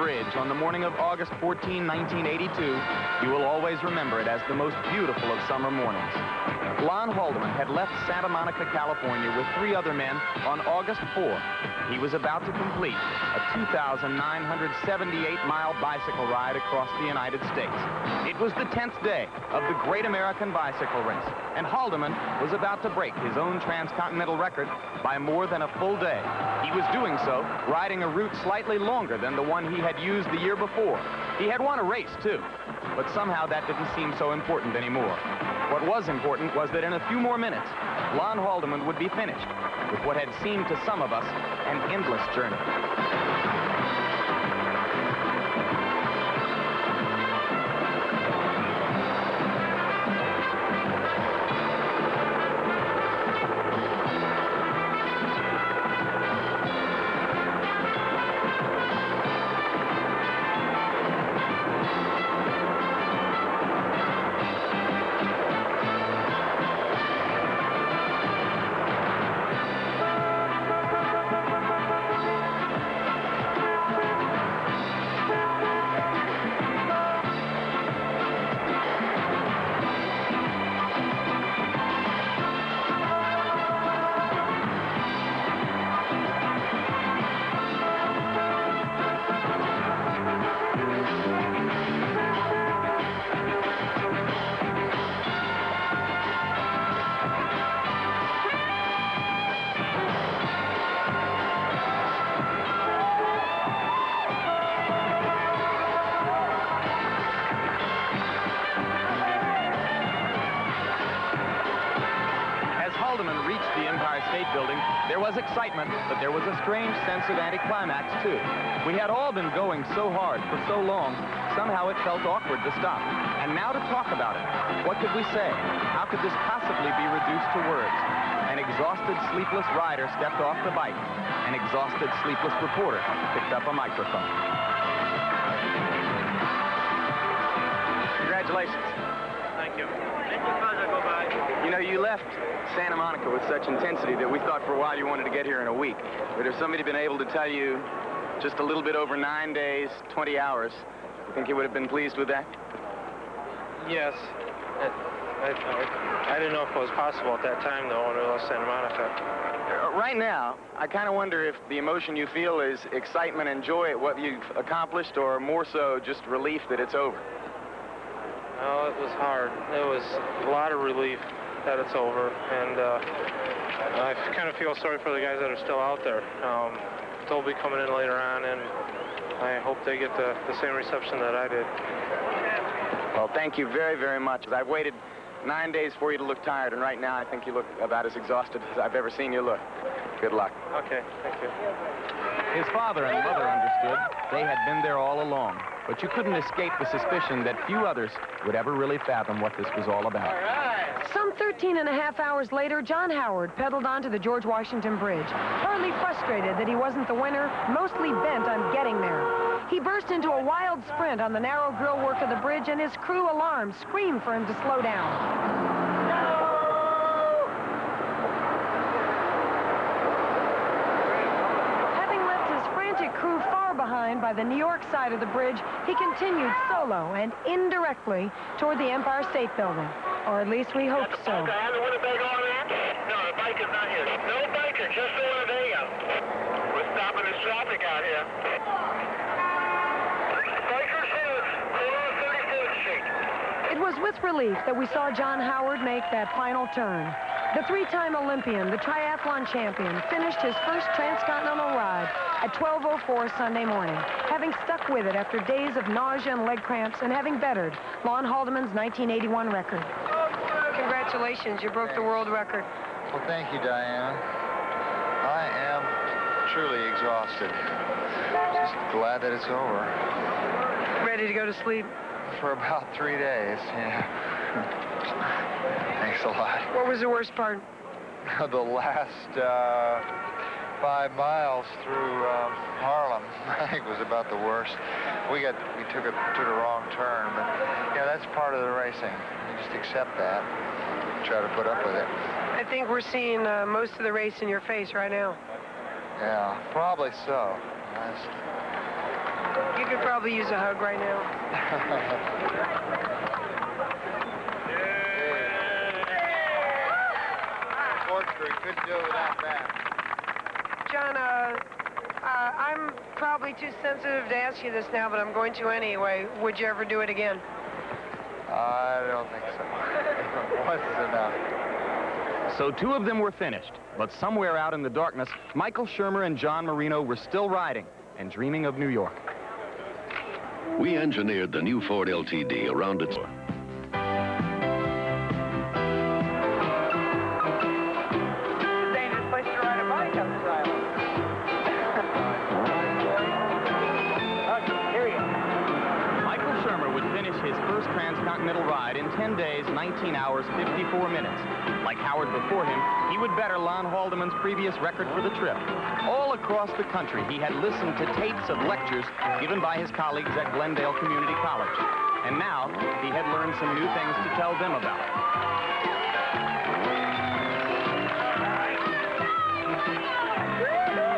Bridge on the morning of August 14, 1982, you will always remember it as the most beautiful of summer mornings. Lon Haldeman had left Santa Monica, California with 3 other men on August 4. He was about to complete a 2,978-mile bicycle ride across the United States. It was the 10th day of the Great American Bicycle Race, and Haldeman was about to break his own transcontinental record by more than a full day. He was doing so riding a route slightly longer than the one he had used the year before. He had won a race, too, but somehow that didn't seem so important anymore. What was important was that in a few more minutes, Lon Haldeman would be finished with what had seemed to some of us an endless journey. There was excitement, but there was a strange sense of anticlimax, too. We had all been going so hard for so long, somehow it felt awkward to stop. And now to talk about it. What could we say? How could this possibly be reduced to words? An exhausted, sleepless rider stepped off the bike. An exhausted, sleepless reporter picked up a microphone. Congratulations. Thank you. You know, you left Santa Monica with such intensity that we thought for a while you wanted to get here in a week. But if somebody had been able to tell you just a little bit over 9 days, 20 hours, you think you would have been pleased with that? Yes. I didn't know if it was possible at that time, though, when we left Santa Monica. Right now, I kind of wonder if the emotion you feel is excitement and joy at what you've accomplished, or more so just relief that it's over. Well, it was hard. It was a lot of relief that it's over, and I kind of feel sorry for the guys that are still out there. They'll be coming in later on, and I hope they get the same reception that I did. Well, thank you very, very much. I've waited 9 days for you to look tired, and right now I think you look about as exhausted as I've ever seen you look. Good luck. Okay, thank you. His father and mother understood. They had been there all along. But you couldn't escape the suspicion that few others would ever really fathom what this was all about. Some 13 and a half hours later, John Howard pedaled onto the George Washington Bridge, partly frustrated that he wasn't the winner, mostly bent on getting there. He burst into a wild sprint on the narrow grillwork of the bridge, and his crew, alarmed, screamed for him to slow down. Crew far behind by the New York side of the bridge, he continued solo and indirectly toward the Empire State Building. Or at least we hope so. No, the bike is not here. No biker, just the Winnebago. We're stopping this traffic out here. Bikers here, 34th Street. It was with relief that we saw John Howard make that final turn. The 3-time Olympian, the triathlon champion, finished his first transcontinental ride at 12:04 Sunday morning, having stuck with it after days of nausea and leg cramps and having bettered Lon Haldeman's 1981 record. Congratulations, you broke the world record. Well, thank you, Diana. I am truly exhausted. Just glad that it's over. Ready to go to sleep? For about 3 days, yeah. Thanks a lot. What was the worst part? The last 5 miles through Harlem, I think, was about the worst. We took a wrong turn, but yeah, that's part of the racing. You just accept that, try to put up with it. I think we're seeing most of the race in your face right now. Yeah, probably so. You could probably use a hug right now. Unfortunately, couldn't do it without that. John, I'm probably too sensitive to ask you this now, but I'm going to anyway. Would you ever do it again? I don't think so. Once is enough. So 2 of them were finished, but somewhere out in the darkness, Michael Shermer and John Marino were still riding and dreaming of New York. We engineered the new Ford LTD around its... Dangerous place to ride a bike on this island. Here we go. Michael Shermer would finish his first transcontinental ride in 10 days, 19 hours, 54 minutes. Like Howard before him, he would better Lon Haldeman's previous record for the trip. All across the country, he had listened to tapes of lectures given by his colleagues at Glendale Community College. And now, he had learned some new things to tell them about.